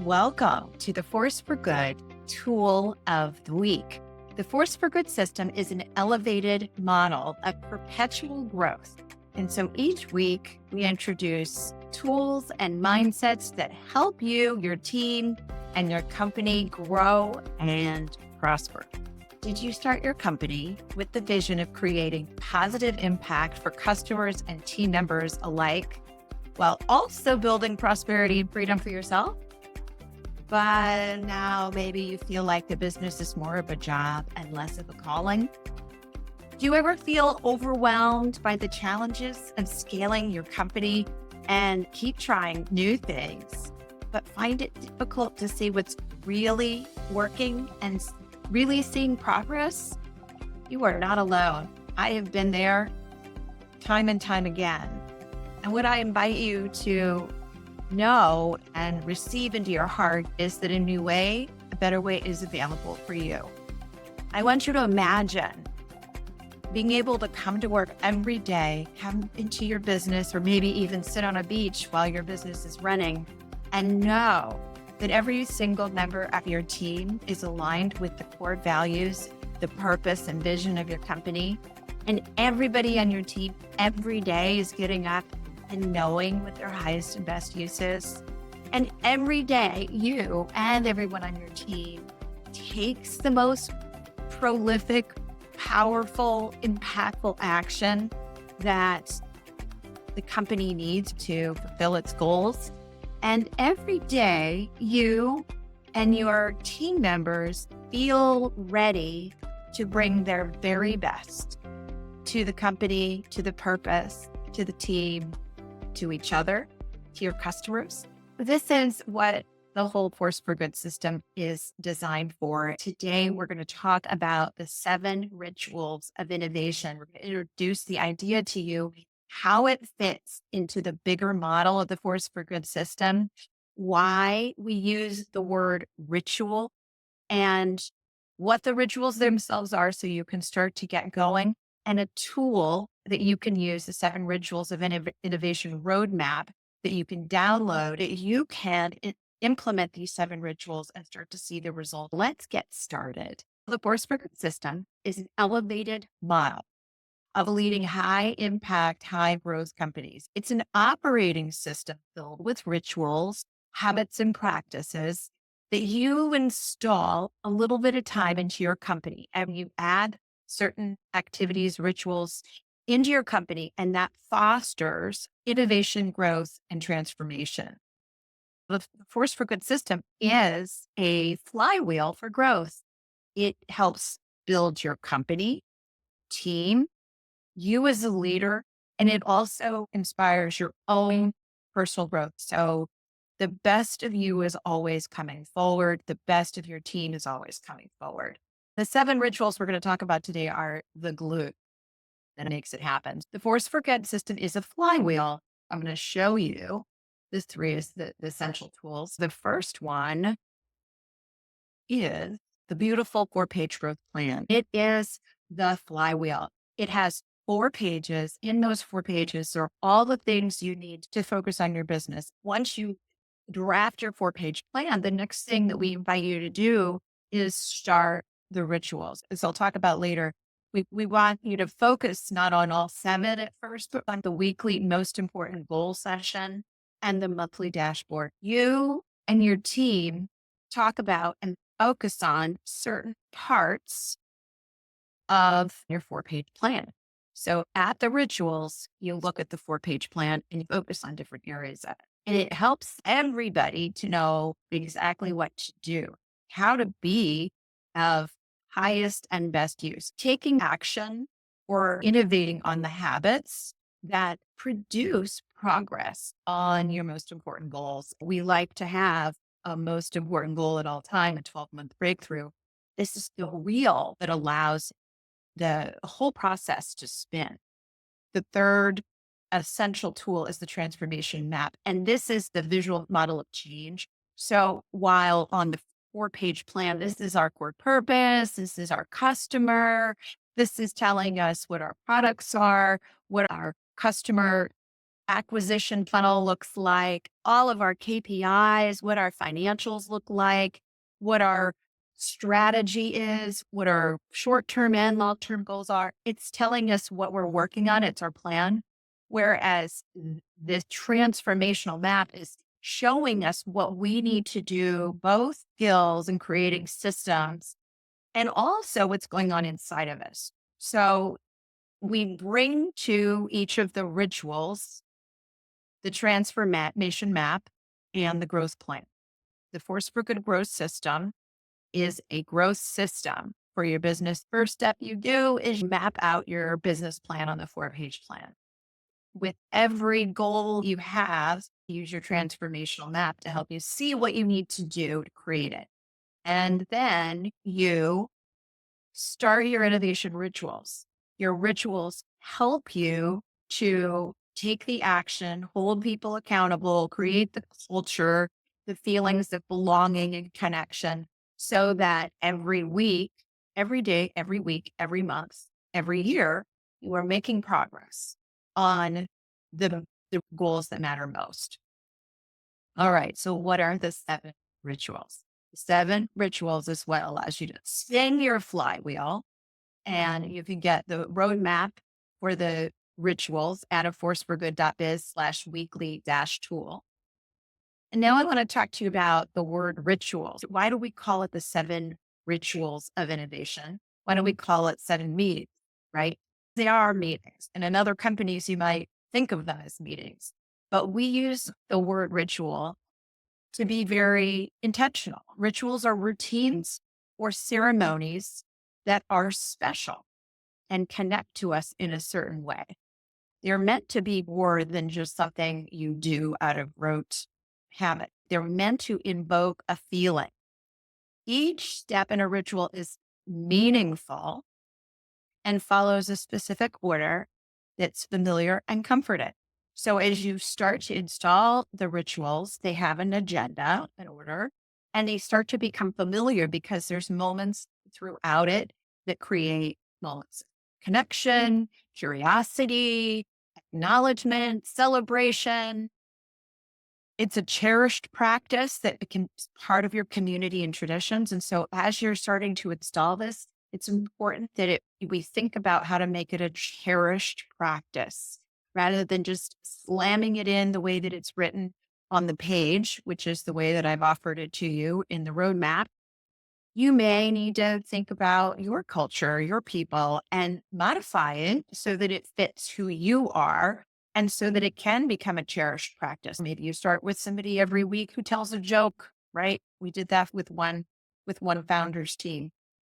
Welcome to the Force for Good Tool of the Week. The Force for Good system is an elevated model of perpetual growth. And so each week we introduce tools and mindsets that help you, your team, and your company grow and prosper. Did you start your company with the vision of creating positive impact for customers and team members alike, while also building prosperity and freedom for yourself? But now maybe you feel like the business is more of a job and less of a calling. Do you ever feel overwhelmed by the challenges of scaling your company and keep trying new things, but find it difficult to see what's really working and really seeing progress? You are not alone. I have been there time and time again. And what I invite you to know and receive into your heart is that a new way, a better way is available for you. I want you to imagine being able to come to work every day, come into your business, or maybe even sit on a beach while your business is running, and know that every single member of your team is aligned with the core values, the purpose and vision of your company. And everybody on your team every day is getting up and knowing what their highest and best use is. And every day, you and everyone on your team takes the most prolific, powerful, impactful action that the company needs to fulfill its goals. And every day, you and your team members feel ready to bring their very best to the company, to the purpose, to the team, to each other, to your customers. This is what the whole Force for Good system is designed for. Today, we're going to talk about the 7 rituals of innovation. We're going to introduce the idea to you, how it fits into the bigger model of the Force for Good system, why we use the word ritual, and what the rituals themselves are so you can start to get going, and a tool that you can use, the 7 rituals of innovation roadmap that you can download. You can implement these 7 rituals and start to see the result. Let's get started. The Force for Good system is an elevated model of leading high impact, high growth companies. It's an operating system filled with rituals, habits, and practices that you install a little bit of time into your company, and you add certain activities, rituals into your company, and that fosters innovation, growth, and transformation. The Force for Good system is a flywheel for growth. It helps build your company, team, you as a leader, and it also inspires your own personal growth. So the best of you is always coming forward. The best of your team is always coming forward. The 7 rituals we're going to talk about today are the glue that makes it happen. The Force for Good system is a flywheel. I'm going to show you the 3 is the essential tools. The first one is the beautiful 4-page growth plan. It is the flywheel. It has 4 pages. In those 4 pages are all the things you need to focus on your business. Once you draft your 4-page plan, the next thing that we invite you to do is start the rituals. As I'll talk about later, we want you to focus not on all 7 at first, but on the weekly most important goal session and the monthly dashboard. You and your team talk about and focus on certain parts of your 4-page plan. So at the rituals, you look at the 4-page plan and you focus on different areas of it. And it helps everybody to know exactly what to do, how to be of highest and best use, taking action or innovating on the habits that produce progress on your most important goals. We like to have a most important goal at all time, a 12-month breakthrough. This is the wheel that allows the whole process to spin. The third essential tool is the transformation map. And this is the visual model of change. So while on the 4-page plan, this is our core purpose, this is our customer, this is telling us what our products are, what our customer acquisition funnel looks like, all of our KPIs, what our financials look like, what our strategy is, what our short-term and long-term goals are. It's telling us what we're working on. It's our plan. Whereas the transformational map is showing us what we need to do, both skills and creating systems, and also what's going on inside of us. So we bring to each of the rituals the transformation map and the growth plan. The Force for Good growth system is a growth system for your business. First step you do is map out your business plan on the 4-page plan. With every goal you have, use your transformational map to help you see what you need to do to create it. And then you start your innovation rituals. Your rituals help you to take the action, hold people accountable, create the culture, the feelings of belonging and connection, so that every week, every day, every week, every month, every year, you are making progress on the goals that matter most. All right. So what are the 7 rituals? The 7 rituals is what allows you to spin your flywheel, and you can get the roadmap for the rituals at aforceforgood.biz/weekly-tool. And now I want to talk to you about the word rituals. Why do we call it the 7 rituals of innovation? Why don't we call it 7 meetings, right? They are meetings. And in other companies, you might think of them as meetings, but we use the word ritual to be very intentional. Rituals are routines or ceremonies that are special and connect to us in a certain way. They're meant to be more than just something you do out of rote habit. They're meant to invoke a feeling. Each step in a ritual is meaningful and follows a specific order that's familiar and comforted. So as you start to install the rituals, they have an agenda, an order, and they start to become familiar because there's moments throughout it that create moments of connection, curiosity, acknowledgement, celebration. It's a cherished practice that becomes part of your community and traditions. And so as you're starting to install this, it's important that we think about how to make it a cherished practice rather than just slamming it in the way that it's written on the page, which is the way that I've offered it to you in the roadmap. You may need to think about your culture, your people, and modify it so that it fits who you are and so that it can become a cherished practice. Maybe you start with somebody every week who tells a joke, right? We did that with one founder's team.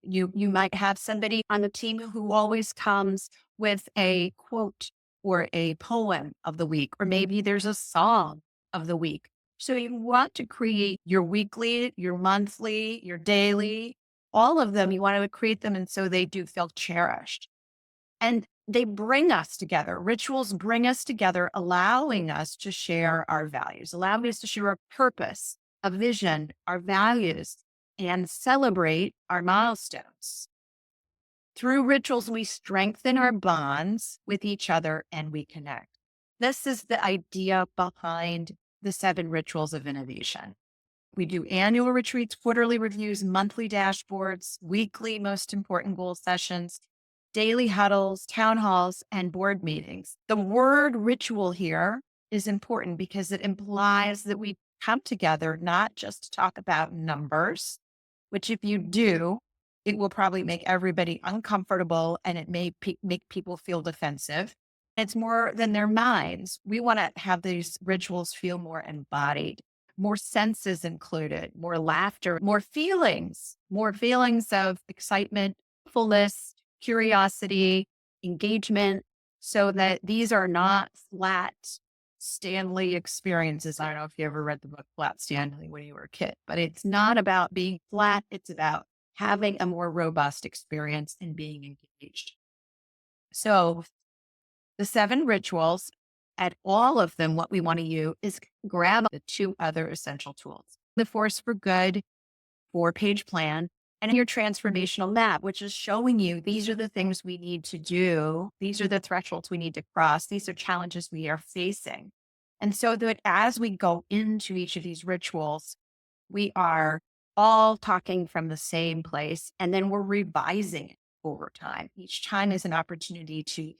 You might have somebody on the team who always comes with a quote or a poem of the week, or maybe there's a song of the week. So you want to create your weekly, your monthly, your daily, all of them. You want to create them. And so they do feel cherished. And they bring us together. Rituals bring us together, allowing us to share our values, allowing us to share our purpose, a vision, our values, and celebrate our milestones. Through rituals, we strengthen our bonds with each other and we connect. This is the idea behind the 7 rituals of innovation. We do annual retreats, quarterly reviews, monthly dashboards, weekly most important goal sessions, daily huddles, town halls, and board meetings. The word ritual here is important because it implies that we come together not just to talk about numbers, which if you do, it will probably make everybody uncomfortable and it may make people feel defensive. It's more than their minds. We want to have these rituals feel more embodied, more senses included, more laughter, more feelings of excitement, fullness, curiosity, engagement, so that these are not flat Stanley experiences. I don't know if you ever read the book Flat Stanley when you were a kid, but it's not about being flat. It's about having a more robust experience and being engaged. So the 7 rituals, at all of them, what we want to use is grab the 2 other essential tools. The Force for Good 4-page plan and your transformational map, which is showing you these are the things we need to do. These are the thresholds we need to cross. These are challenges we are facing. And so that as we go into each of these rituals, we are all talking from the same place, and then we're revising it over time. Each time is an opportunity to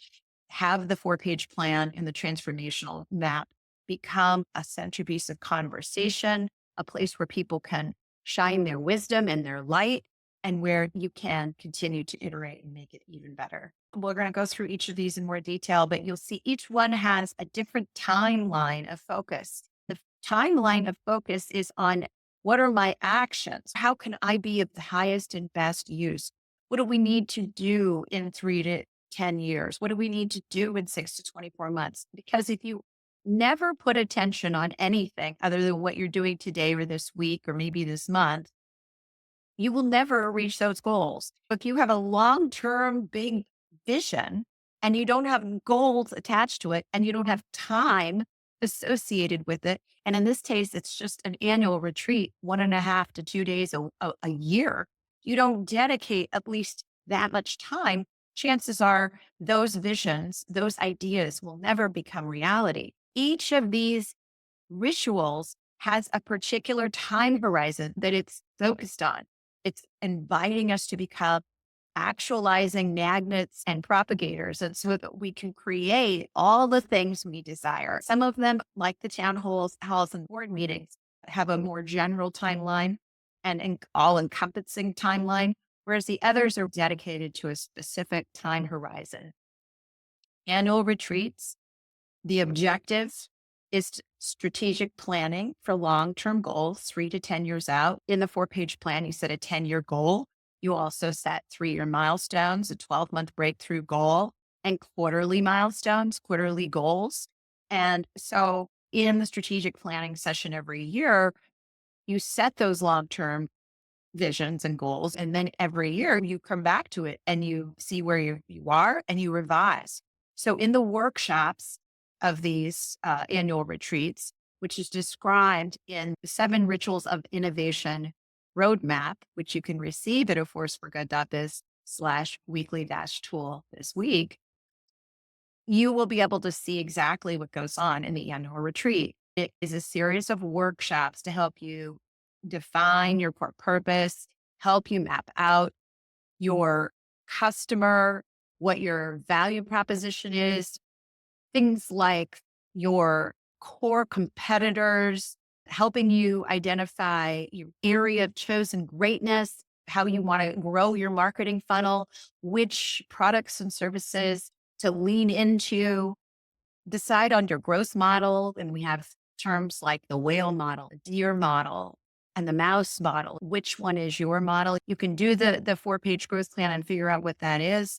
have the 4-page plan and the transformational map become a centerpiece of conversation, a place where people can shine their wisdom and their light, and where you can continue to iterate and make it even better. We're going to go through each of these in more detail, but you'll see each one has a different timeline of focus. The timeline of focus is on what are my actions? How can I be of the highest and best use? What do we need to do in 3 to 10 years? What do we need to do in 6 to 24 months? Because if you never put attention on anything other than what you're doing today or this week or maybe this month, you will never reach those goals. If you have a long term big vision and you don't have goals attached to it and you don't have time associated with it, and in this case, it's just an annual retreat, 1.5 to 2 days a year, you don't dedicate at least that much time, chances are those visions, those ideas will never become reality. Each of these rituals has a particular time horizon that it's focused on. It's inviting us to become actualizing magnets and propagators, and so that we can create all the things we desire. Some of them, like the halls and board meetings, have a more general timeline and an all-encompassing timeline, whereas the others are dedicated to a specific time horizon. Annual retreats, the objective is strategic planning for long-term goals, 3 to 10 years out. In the 4-page plan, you set a 10-year goal. You also set 3-year milestones, a 12-month breakthrough goal, and quarterly milestones, quarterly goals. And so in the strategic planning session every year, you set those long-term visions and goals. And then every year you come back to it and you see where you are and you revise. So in the workshops of these annual retreats, which is described in the 7 Rituals of Innovation roadmap, which you can receive at aforceforgood.biz/weekly-tool this week, you will be able to see exactly what goes on in the annual retreat. It is a series of workshops to help you define your core purpose, help you map out your customer, what your value proposition is, things like your core competitors, helping you identify your area of chosen greatness, how you want to grow your marketing funnel, which products and services to lean into, decide on your growth model. And we have terms like the whale model, the deer model, and the mouse model. Which one is your model? You can do the 4-page growth plan and figure out what that is.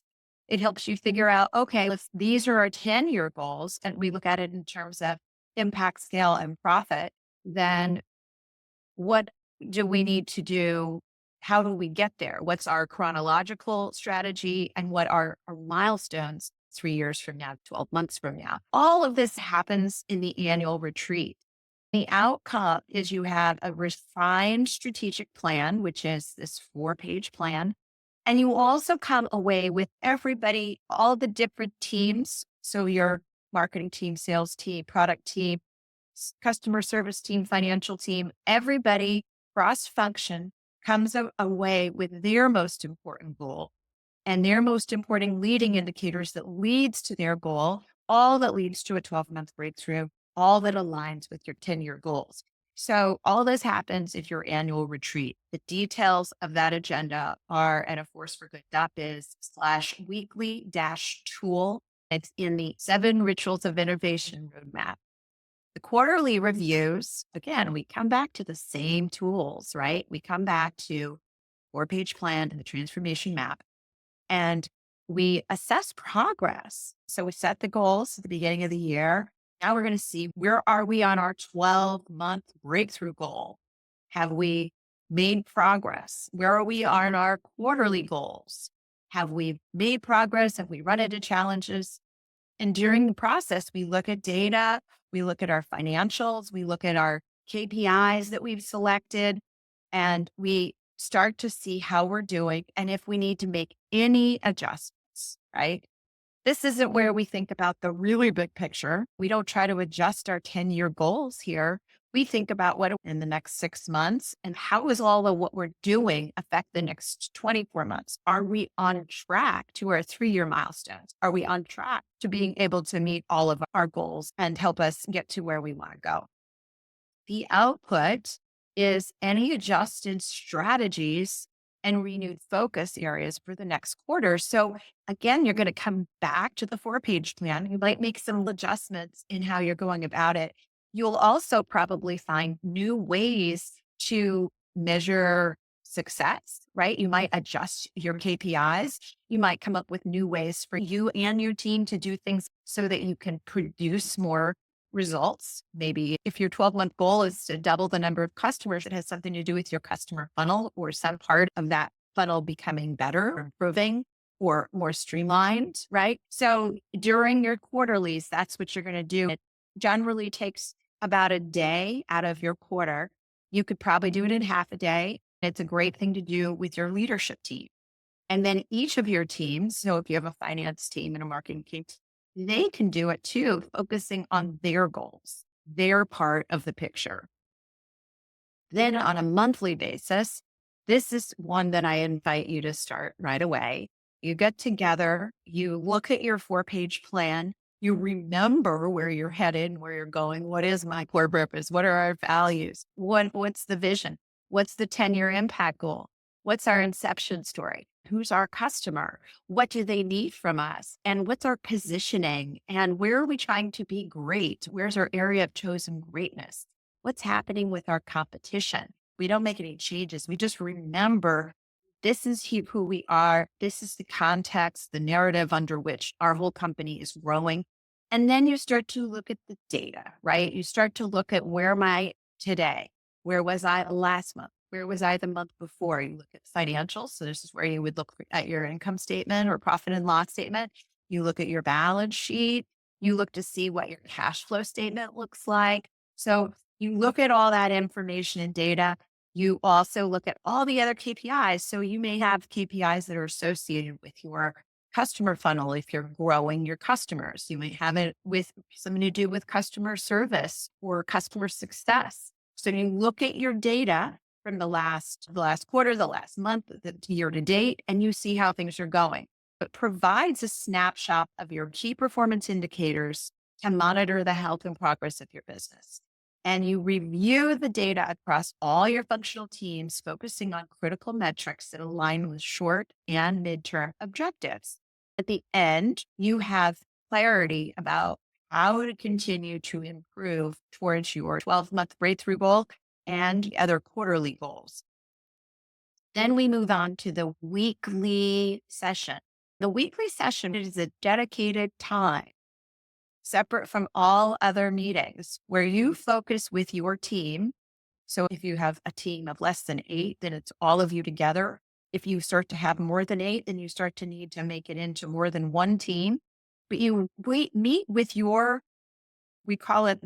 It helps you figure out, okay, if these are our 10-year goals, and we look at it in terms of impact, scale, and profit, then what do we need to do? How do we get there? What's our chronological strategy and what are our milestones 3 years from now, 12 months from now? All of this happens in the annual retreat. The outcome is you have a refined strategic plan, which is this 4-page plan. And you also come away with everybody, all the different teams. So your marketing team, sales team, product team, customer service team, financial team, everybody cross function comes away with their most important goal and their most important leading indicators that leads to their goal, all that leads to a 12-month breakthrough, all that aligns with your 10-year goals. So all this happens at your annual retreat. The details of that agenda are at aforceforgood.biz/weekly-tool. It's in the 7 Rituals of Innovation roadmap. The quarterly reviews, again, we come back to the same tools, right? We come back to 4-page plan and the transformation map, and we assess progress. So we set the goals at the beginning of the year. Now we're going to see, where are we on our 12-month breakthrough goal? Have we made progress? Where are we on our quarterly goals? Have we made progress? Have we run into challenges? And during the process, we look at data, we look at our financials, we look at our KPIs that we've selected, and we start to see how we're doing and if we need to make any adjustments, right? This isn't where we think about the really big picture. We don't try to adjust our 10-year goals here. We think about what in the next 6 months and how is all of what we're doing affect the next 24 months? Are we on track to our 3-year milestones? Are we on track to being able to meet all of our goals and help us get to where we want to go? The output is any adjusted strategies and renewed focus areas for the next quarter. So again, you're going to come back to the 4-page plan. You might make some adjustments in how you're going about it. You'll also probably find new ways to measure success, right? You might adjust your KPIs. You might come up with new ways for you and your team to do things so that you can produce more results. Maybe if your 12-month goal is to double the number of customers, it has something to do with your customer funnel or some part of that funnel becoming better or improving or more streamlined, right? So during your quarterlies, that's what you're going to do. It generally takes about a day out of your quarter. You could probably do it in half a day. It's a great thing to do with your leadership team. And then each of your teams, so if you have a finance team and a marketing team, they can do it too, focusing on their goals, their part of the picture. Then on a monthly basis, this is one that I invite you to start right away. You get together, you look at your 4-page plan, you remember where you're headed and where you're going. What is my core purpose? What are our values? What's the vision? What's the 10-year impact goal? What's our inception story? Who's our customer? What do they need from us? And what's our positioning? And where are we trying to be great? Where's our area of chosen greatness? What's happening with our competition? We don't make any changes. We just remember this is who we are. This is the context, the narrative under which our whole company is growing. And then you start to look at the data, right? You start to look at where am I today? Where was I last month? Where was I the month before? You look at financials. So this is where you would look at your income statement or profit and loss statement. You look at your balance sheet. You look to see what your cash flow statement looks like. So you look at all that information and data. You also look at all the other KPIs. So you may have KPIs that are associated with your customer funnel if you're growing your customers. You may have it with something to do with customer service or customer success. So you look at your data from the last quarter, the last month, the year to date, and you see how things are going. It provides a snapshot of your key performance indicators to monitor the health and progress of your business. And you review the data across all your functional teams, focusing on critical metrics that align with short and midterm objectives. At the end, you have clarity about how to continue to improve towards your 12-month breakthrough goal and the other quarterly goals. Then we move on to the weekly session. The weekly session is a dedicated time separate from all other meetings where you focus with your team. So if you have a team of less than 8, then it's all of you together. If you start to have more than 8, then you start to need to make it into more than one team. But you meet with your, we call it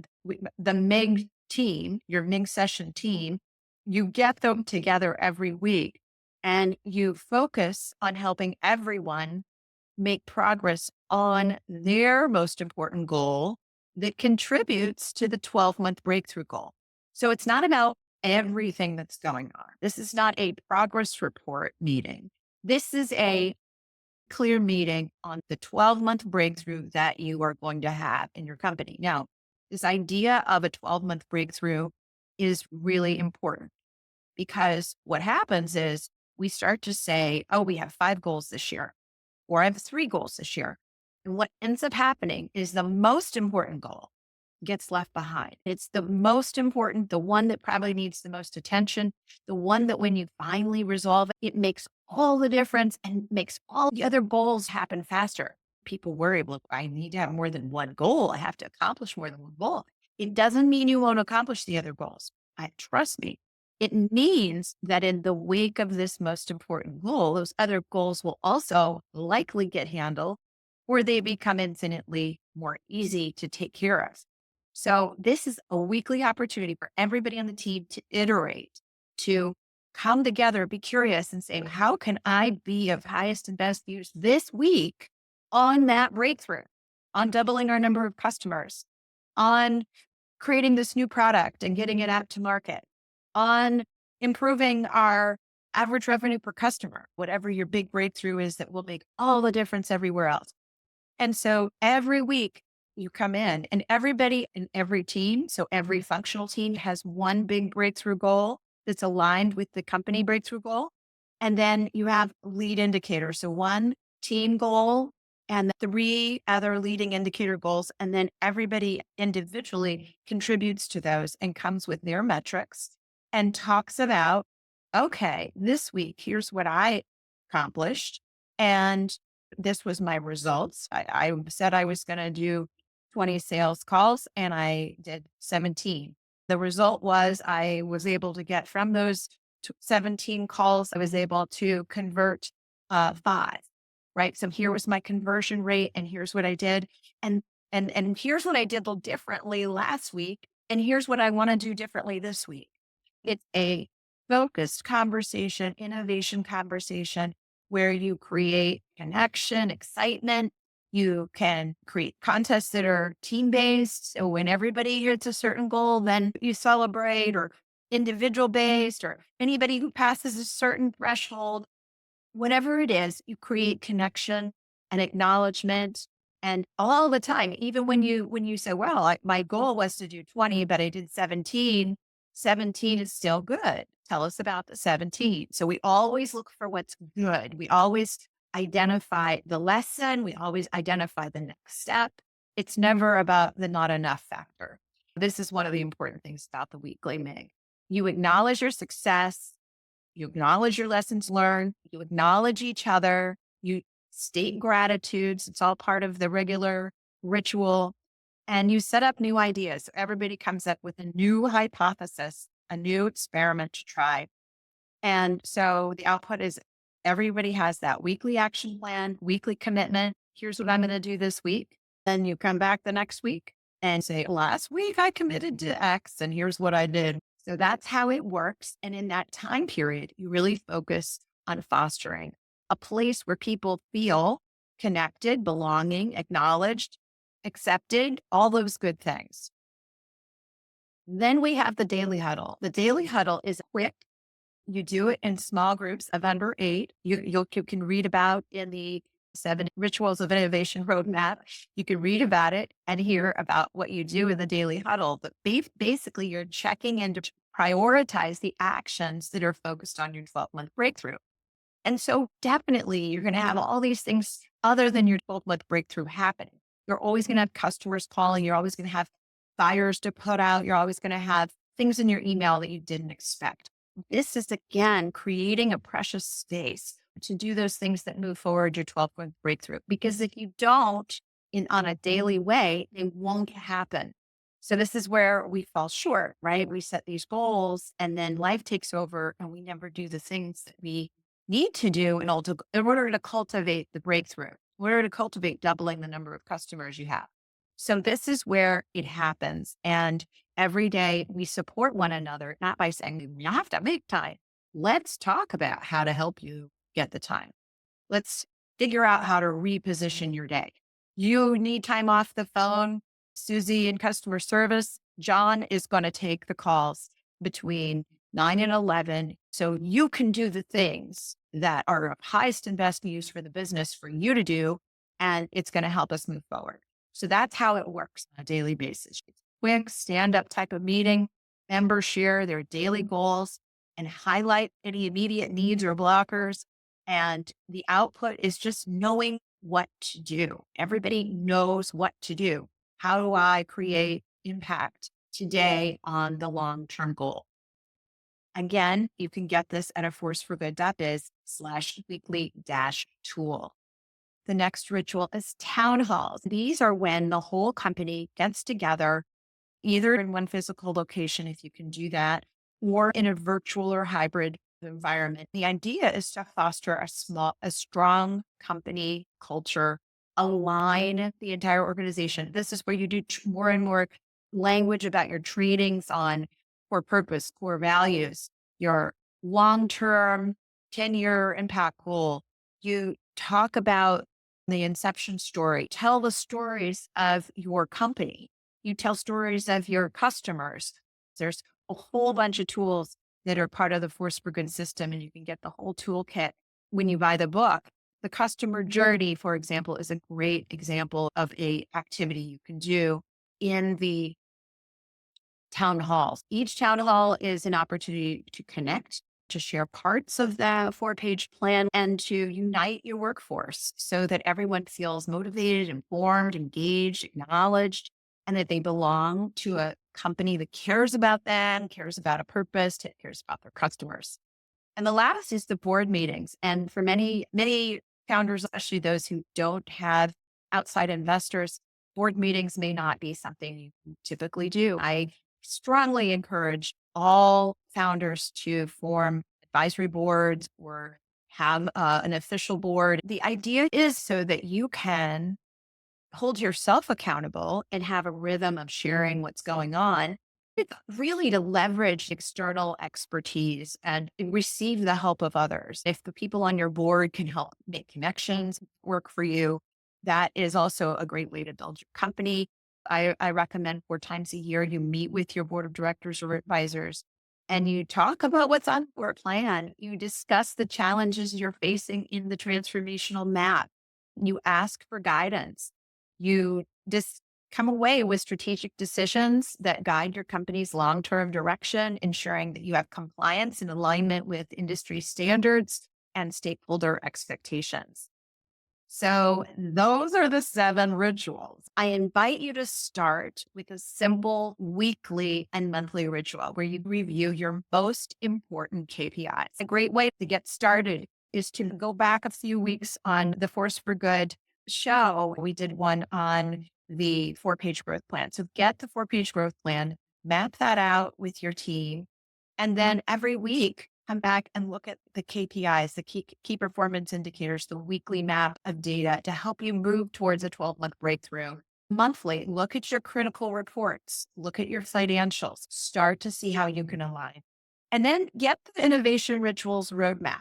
the MIG team, your MIG session team. You get them together every week and you focus on helping everyone make progress on their most important goal that contributes to the 12-month breakthrough goal. So it's not about everything that's going on. This is not a progress report meeting. This is a clear meeting on the 12-month breakthrough that you are going to have in your company. Now, this idea of a 12-month breakthrough is really important because what happens is we start to say, oh, we have 5 goals this year, or I have 3 goals this year. And what ends up happening is the most important goal gets left behind. It's the most important, the one that probably needs the most attention, the one that when you finally resolve it, it makes all the difference and makes all the other goals happen faster. People worry, look, I need to have more than one goal. I have to accomplish more than one goal. It doesn't mean you won't accomplish the other goals. Trust me. It means that in the wake of this most important goal, those other goals will also likely get handled or they become infinitely more easy to take care of. So this is a weekly opportunity for everybody on the team to iterate, to come together, be curious and say, how can I be of highest and best use this week on that breakthrough, on doubling our number of customers, on creating this new product and getting it out to market, on improving our average revenue per customer, whatever your big breakthrough is that will make all the difference everywhere else. And so every week you come in and everybody in every team, so every functional team has one big breakthrough goal that's aligned with the company breakthrough goal. And then you have lead indicators. So one team goal and three other leading indicator goals. And then everybody individually contributes to those and comes with their metrics and talks about, okay, this week, here's what I accomplished. And this was my results. I said I was going to do 20 sales calls and I did 17. The result was I was able to get from those 17 calls, I was able to convert five, right? So here was my conversion rate and here's what I did. And here's what I did a little differently last week. And here's what I want to do differently this week. It's a focused conversation, innovation conversation where you create connection, excitement. You can create contests that are team based. So when everybody hits a certain goal, then you celebrate, or individual based, or anybody who passes a certain threshold. Whatever it is, you create connection and acknowledgement. And all the time, even when you say, well, my goal was to do 20, but I did 17, 17 is still good. Tell us about the 17. So we always look for what's good. We always identify the lesson. We always identify the next step. It's never about the not enough factor. This is one of the important things about the weekly MIG. You acknowledge your success. You acknowledge your lessons learned. You acknowledge each other. You state gratitudes. It's all part of the regular ritual. And you set up new ideas. So everybody comes up with a new hypothesis, a new experiment to try. And so the output is everybody has that weekly action plan, weekly commitment. Here's what I'm going to do this week. Then you come back the next week and say, last week I committed to X and here's what I did. So that's how it works. And in that time period, you really focus on fostering a place where people feel connected, belonging, acknowledged, accepted, all those good things. Then we have the daily huddle. The daily huddle is quick. You do it in small groups of under 8. You can read about in the 7 Rituals of Innovation Roadmap. You can read about it and hear about what you do in the daily huddle. But basically, you're checking in to prioritize the actions that are focused on your 12-month breakthrough. And so definitely you're going to have all these things other than your 12-month breakthrough happening. You're always going to have customers calling. You're always going to have fires to put out. You're always going to have things in your email that you didn't expect. This is, again, creating a precious space to do those things that move forward your 12-month breakthrough. Because if you don't on a daily way, they won't happen. So this is where we fall short, right? We set these goals and then life takes over and we never do the things that we need to do in order to cultivate the breakthrough, in order to cultivate doubling the number of customers you have. So this is where it happens. And every day we support one another, not by saying you have to make time. Let's talk about how to help you get the time. Let's figure out how to reposition your day. You need time off the phone. Susie in customer service, John is going to take the calls between 9 and 11. So you can do the things that are of highest and best use for the business for you to do. And it's going to help us move forward. So that's how it works on a daily basis. Quick stand-up type of meeting. Members share their daily goals and highlight any immediate needs or blockers. And the output is just knowing what to do. Everybody knows what to do. How do I create impact today on the long-term goal? Again, you can get this at a forceforgood.biz/weekly-tool. The next ritual is town halls. These are when the whole company gets together, either in one physical location, if you can do that, or in a virtual or hybrid environment. The idea is to foster a strong company culture, align the entire organization. This is where you do more and more language about your trainings on core purpose, core values, your long-term 10-year impact goal. You talk about the inception story, tell the stories of your company. You tell stories of your customers. There's a whole bunch of tools that are part of the Force for Good system, and you can get the whole toolkit when you buy the book. The customer journey, for example, is a great example of a activity you can do in the town halls. Each town hall is an opportunity to connect, to share parts of the 4-page plan, and to unite your workforce so that everyone feels motivated, informed, engaged, acknowledged, and that they belong to a company that cares about them, cares about a purpose, cares about their customers. And the last is the board meetings. And for many founders, especially those who don't have outside investors, board meetings may not be something you typically do. I strongly encourage all founders to form advisory boards or have an official board. The idea is so that you can hold yourself accountable and have a rhythm of sharing what's going on. It's really to leverage external expertise and receive the help of others. If the people on your board can help make connections work for you, that is also a great way to build your company. I recommend 4 times a year you meet with your board of directors or advisors and you talk about what's on your plan. You discuss the challenges you're facing in the transformational map. You ask for guidance. You just come away with strategic decisions that guide your company's long-term direction, ensuring that you have compliance and alignment with industry standards and stakeholder expectations. So those are the 7 rituals. I invite you to start with a simple weekly and monthly ritual where you review your most important KPIs. A great way to get started is to go back a few weeks on the Force for Good show. We did one on the 4-page growth plan. So get the 4-page growth plan, map that out with your team, and then every week come back and look at the KPIs, the key performance indicators, the weekly map of data to help you move towards a 12-month breakthrough. Monthly, look at your critical reports, look at your financials, start to see how you can align. And then get the innovation rituals roadmap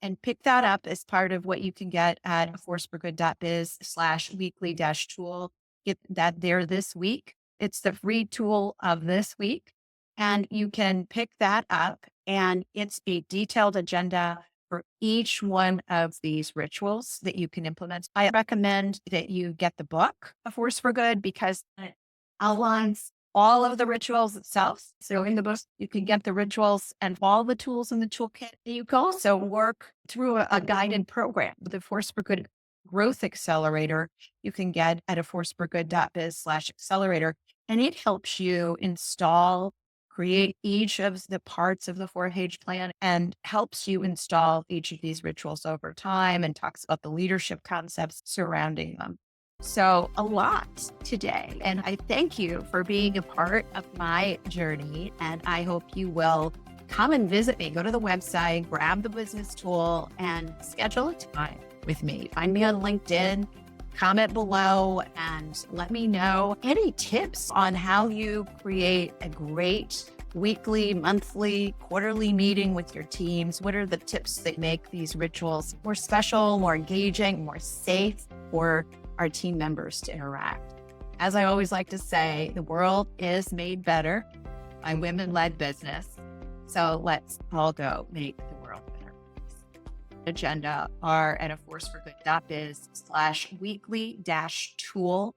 and pick that up as part of what you can get at forceforgood.biz/weekly-tool. Get that there this week. It's the free tool of this week. And you can pick that up and it's a detailed agenda for each one of these rituals that you can implement. I recommend that you get the book, A Force for Good, because it outlines all of the rituals itself. So in the book, you can get the rituals and all the tools in the toolkit. You can also work through a guided program, the Force for Good Growth Accelerator. You can get at a forceforgood.biz/accelerator. And it helps you create each of the parts of the 4-page plan and helps you install each of these rituals over time and talks about the leadership concepts surrounding them. So a lot today. And I thank you for being a part of my journey. And I hope you will come and visit me. Go to the website, grab the business tool, and schedule a time with me. Find me on LinkedIn. Comment below and let me know any tips on how you create a great weekly, monthly, quarterly meeting with your teams. What are the tips that make these rituals more special, more engaging, more safe for our team members to interact? As I always like to say, the world is made better by women-led business. So let's all go make the world better. Agenda are at a forceforgood.biz/weekly-tool